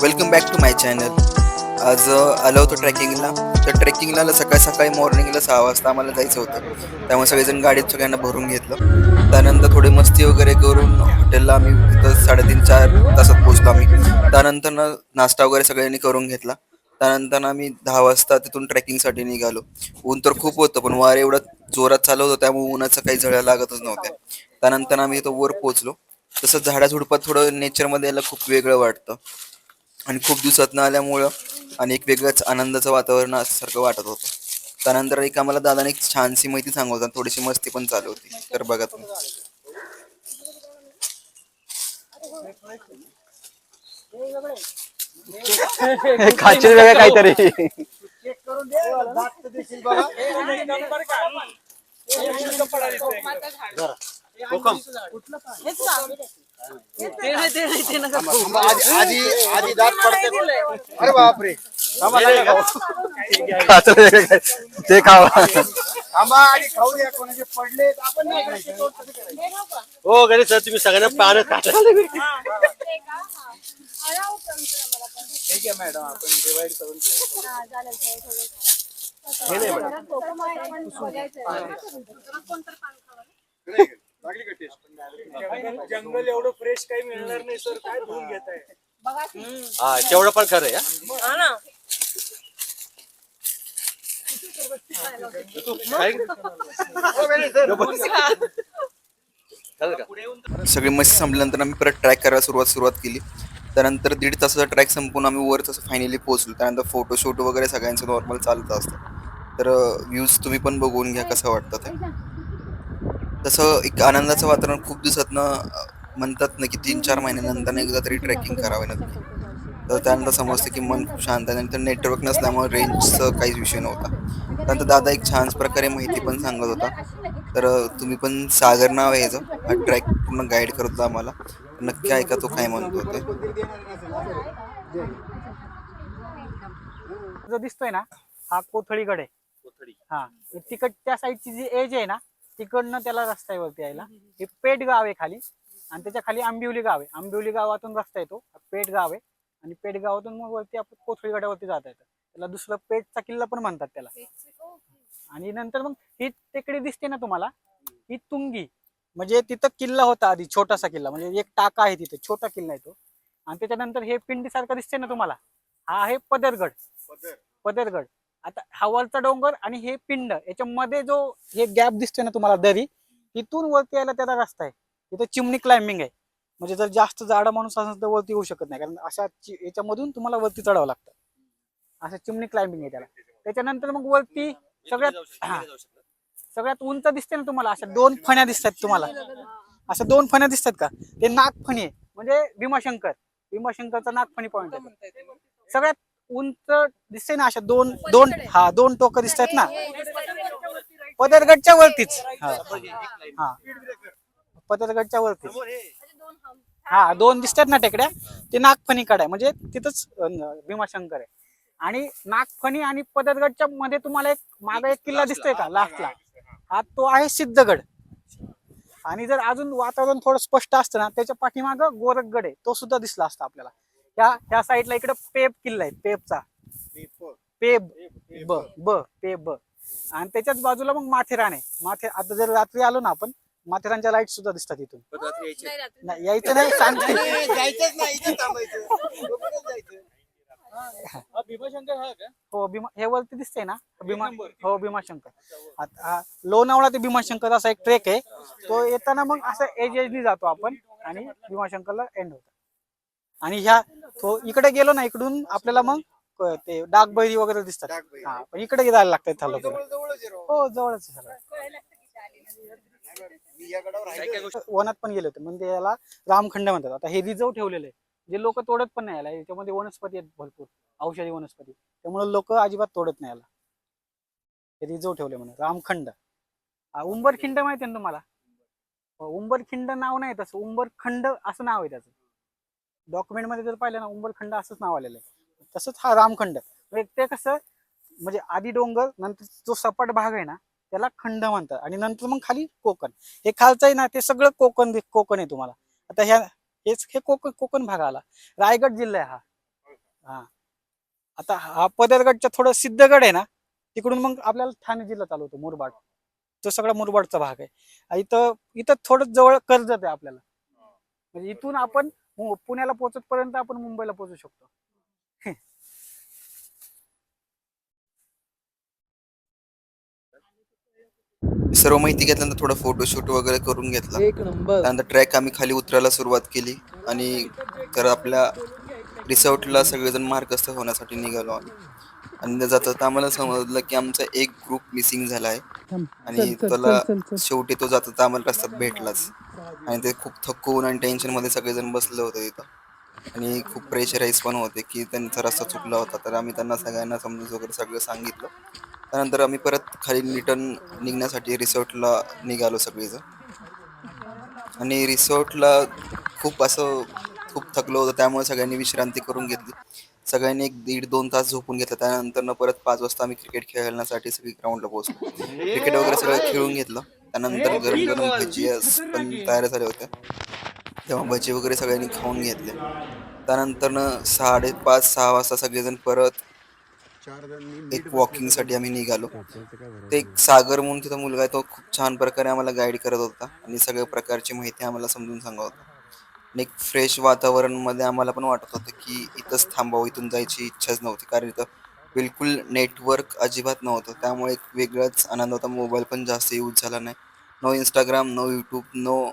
Welcome back to my channel. आज आलो होतो ट्रेकिंगला. तर ट्रेकिंगला सकाळी सकाळी मॉर्निंगला 6 वाजता आम्हाला जायचं होतं. त्यामुळे सगळेजण गाडीत सगळ्यांना भरून घेतलं. त्यानंतर थोडी मस्ती वगैरे करून हॉटेलला आम्ही तिथं 3:30-4 तासात पोहोचलो आम्ही. त्यानंतर नाश्ता वगैरे सगळ्यांनी करून घेतला. त्यानंतर आम्ही 10 वाजता तिथून ट्रेकिंगसाठी निघालो. ऊन तर खूप होतं, पण वार एवढा जोरात चालू होतं त्यामुळे उन्हाचं काही झळा लागतच नव्हत्या. त्यानंतर आम्ही इथं वर पोहोचलो. तसं झाडाझुडपात थोडं नेचरमध्ये यायला खूप वेगळं वाटतं आणि खूप दिवसात न आल्यामुळं आणि एक वेगळंच आनंदाचं वातावरण असल्यासारखं वाटत होतं. त्यानंतर एक आम्हाला दादाने एक छानशी माहिती सांगत होता, थोडीशी मस्ती पण चालू होती. तर बघा तुम्ही. खाशील वेगळं काहीतरी. आधी दात पडते. अरे बापरे, खाशील वेगळं काय ते खावा. थांबा आणि खाऊ द्या. कोणाचे पडले आपण नाही खायचं. हो गणेश सर, तुम्ही सगळ्यांना पानं खाता. ठीक आहे मॅडम, आपण डिवाइड करून जंगल एवढं फ्रेश काही मिळणार नाही सर. काय धुवून घेत आहे. हा, तेवढं पण खरं आहे. सगळी मस्ती संपल्यानंतर आम्ही परत ट्रॅक करायला सुरुवात केली. त्यानंतर 1.5 तासाचा ट्रॅक संपून आम्ही वर तसं फायनली पोहोचलो. त्यानंतर फोटोशूट वगैरे सगळ्यांचं नॉर्मल चालत असतं. तर व्ह्यूज तुम्ही पण बघून घ्या कसं वाटतं ते. तसं एक आनंदाचं वातावरण खूप दिवसातनं म्हणतात ना की 3-4 महिन्यानंतर एकदा तरी ट्रेकिंग करावे नक्की. तर त्यानंतर समजतं की मन खूप शांत आहे. नंतर नेटवर्क नसल्यामुळे रेंजचं काहीच विषय नव्हता. त्यानंतर दादा एक छान प्रकारे माहिती पण सांगत होता. तर तुम्ही पण सागर नाव आहे याचं, हा ट्रॅक पूर्ण गाईड करत होता आम्हाला. नक्की ऐका तो काय म्हणतो ते. जो दिसतोय ना, हा कोथळीगड आहे. हा, तिकड त्या साईडची जी एज आहे ना, तिकडनं त्याला रस्ता आहे वरती यायला. हे पेठ गाव आहे खाली, आणि त्याच्या खाली आंबिवली गाव आहे. आंबिवली गावातून रस्ता येतो, पेठ गाव आहे. आणि पेठ गावातून मग वरती आपण कोथळीगडावरती जाता येतं. त्याला दुसरं पेठचा किल्ला पण म्हणतात त्याला. आणि नंतर मग ही टेकडी दिसते ना तुम्हाला, ही तुंगी. म्हणजे तिथं किल्ला होता आधी, छोटासा किल्ला, म्हणजे एक टाका आहे तिथे, छोटा किल्ला आहे तो. आणि त्याच्यानंतर हे पिंडीसारखं दिसते ना तुम्हाला, हा आहे पदरगड. पदरगड. आता हा वरचा डोंगर आणि हे पिंड, याच्यामध्ये जो हे गॅप दिसते ना तुम्हाला, दरी, तिथून वरती यायला त्याला रस्ता आहे. तिथे चिमणी क्लाइम्बिंग आहे. म्हणजे जर जास्त जाडा माणूस असेल तर वरती येऊ शकत नाही, कारण अशा याच्यामधून तुम्हाला वरती चढावं लागतं. असं चिमणी क्लाइम्बिंग आहे त्याला. त्याच्यानंतर मग वरती सगळ्यात उंच दिसते ना तुम्हाला, अशा 2 फण्या दिसतात तुम्हाला. अशा 2 फण्या दिसतात का, ते नागफणी आहे. म्हणजे भीमाशंकरचा नागफणी पॉइंट आहे. सगळ्यात उंच दिसते ना, अशा दोन टोकं दिसतात ना, पदरगडच्या वरतीच. हा, पदरगडच्या वरतीच. हा, 2 दिसतात ना टेकड्या, ते नागफणी कडा आहे. म्हणजे तिथंच भीमाशंकर आहे. आणि नागफणी आणि पदरगडच्या मध्ये तुम्हाला एक मागे एक किल्ला दिसतोय का लास्टला, हा तो आहे सिद्धगड. आणि जर अजून वातावरण थोडं स्पष्ट असतं ना, त्याच्या पाठीमागं गोरखगड आहे, तो सुद्धा दिसला असता आपल्याला. ह्या साईडला इकडे पेब किल्ला आहे, पेबचा. पेब पेब. आणि त्याच्याच बाजूला मग माथेरान आहे. आता जर रात्री आलो ना आपण, माथेरानच्या लाईट सुद्धा दिसतात इथून. नाही, यायचं नाही, सांगते. जायचंच नाही, इथं थांबायचं. भीमाशंकर हा का? हो, हे वरती दिसतंय ना हो, भीमाशंकर. आता लोणावळा ते भीमाशंकर असा एक ट्रेक आहे. तो येताना मग असं एजनी जातो आपण, आणि भीमाशंकरला एंड होतो. आणि तो इकडे गेलो ना, इकडून आपल्याला मग ते डागबैरी वगैरे दिसतात. हा, पण इकडे जायला लागतं. हो, जवळच आहे सगळं. वनात पण गेले होते, म्हणजे याला रामखंड म्हणतात. आता हे रिझर्व ठेवलेलं आहे, जे लोक तोडत पण नाही याला. याच्यामध्ये वनस्पती आहेत भरपूर, औषधी वनस्पती, त्यामुळे लोक अजिबात तोडत नाही याला. हे रिझर्व ठेवले म्हणून रामखंड. उंबरखिंड माहिती ना तुम्हाला? उंबरखिंड नाव नाही तसं, उंबरखंड असं नाव आहे त्याचं. डॉक्युमेंट मध्ये जर पाहिलं ना, उंबरखंड असंच नाव आलेलं आहे. तसंच हा रामखंड. ते कसं, म्हणजे आधी डोंगर, नंतर जो सपाट भाग आहे ना त्याला खंड म्हणतात, आणि नंतर मग खाली कोकण. हे खालचं आहे ना, ते सगळं कोकण आहे तुम्हाला. आता हे कोकण भाग आला. रायगड जिल्हा आहे हा. हा आता हा पदरगडच्या थोडं सिद्धगड आहे ना, तिकडून मग आपल्याला ठाणे जिल्हा चालू होतो, मुरबाड. तो सगळा मुरबाडचा भाग आहे. इथं इथं थोडं जवळ कर्जत आहे आपल्याला. म्हणजे इथून आपण पुण्याला पोहोचत पर्यंत आपण मुंबईला पोहोचू शकतो. सर्व माहिती घेतल्यानंतर थोडा फोटोशूट वगैरे करून घेतला. एक नंबर. त्यानंतर ट्रॅक आम्ही खाली उतरायला सुरुवात केली आणि तर आपल्या रिसॉर्टला सगळेजण मार्गस्थ होण्यासाठी निघालो आम्ही. आणि जाता जाता आम्हाला समजलं की आमचा एक ग्रुप मिसिंग झाला आहे आणि त्याला शेवटी तो जाता जाता आम्हाला रस्त्यात भेटलाच. आणि ते खूप थकून आणि टेन्शनमध्ये सगळेजण बसले होते तिथं आणि खूप प्रेशराईज पण होते की त्यांचा रस्ता चुकला होता. तर आम्ही त्यांना सगळ्यांना समजून वगैरे सगळं सांगितलं. त्यानंतर आम्ही परत खाली रिटर्न निघण्यासाठी रिसॉर्टला निघालो सगळेजण. आणि रिसॉर्टला खूप थकलो होतो, त्यामुळे सगळ्यांनी विश्रांती करून घेतली. सगळ्यांनी 1-1.5-2 तास झोपून घेतलं. त्यानंतर परत 5 वाजता आम्ही क्रिकेट खेळण्यासाठी सगळी ग्राउंडला पोहोचलो. क्रिकेट वगैरे सगळं खेळून घेतलं. त्यानंतर गरम गरम भजिया पण तयार झाले होते, तेव्हा भजी वगैरे सगळ्यांनी खाऊन घेतले. त्यानंतर 5:30-6 वाजता सगळेजण परत एक वॉकिंगसाठी आम्ही निघालो. ते एक सागर म्हणून तिथं मुलगा आहे, तो खूप छान प्रकारे आम्हाला गाईड करत होता आणि सगळ्या प्रकारची माहिती आम्हाला समजून सांगत होता. आणि एक फ्रेश वातावरणमध्ये आम्हाला पण वाटत होतं की इथंच थांबावं, इथून जायची इच्छाच नव्हती. कारण इथं बिलकुल नेटवर्क अजिबात नव्हतं. त्यामुळे एक वेगळाच आनंद होता. मोबाईल पण जास्त यूज झाला नाही. No Instagram, no YouTube, no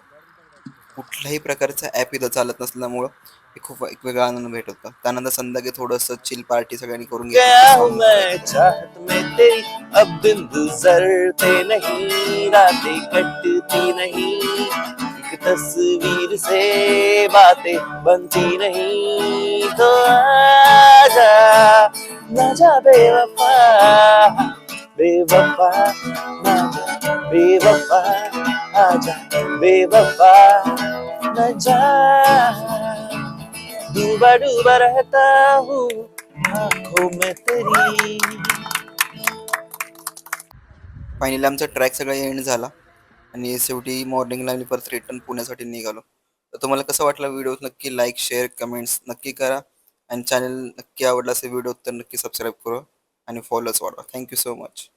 कुठल्याही प्रकारचा ॲप इथं चालत नसल्यामुळं हे खूप एक वेगळा आनंद भेटत होता. त्यानंतर संध्याकाळी थोडंसं चिल पार्टी सगळ्यांनी करून गया हूँ घेतली. मैं चाहत में तेरी, अब दिन गुजरते नहीं, रातें कटती नहीं, एक तस्वीर से बातें बनती नहीं, तो आजा ना जा बेवफा, बेवफा ना जा, बेवफा आजा, बेवफा ना जा, डूबा डूबा रहता हूँ आँखों में तेरी. फायनली आमचा ट्रॅक सगळा एंड झाला आणि शेवटी मॉर्निंगला आम्ही परत रिटर्न पुण्यासाठी निघालो. तर तुम्हाला कसं वाटला व्हिडिओ नक्की लाईक, शेअर, कमेंट्स नक्की करा आणि चॅनल नक्की आवडला असेल व्हिडिओ तर नक्की सबस्क्राईब करा आणि फॉलोच वाढवा. Thank you so much.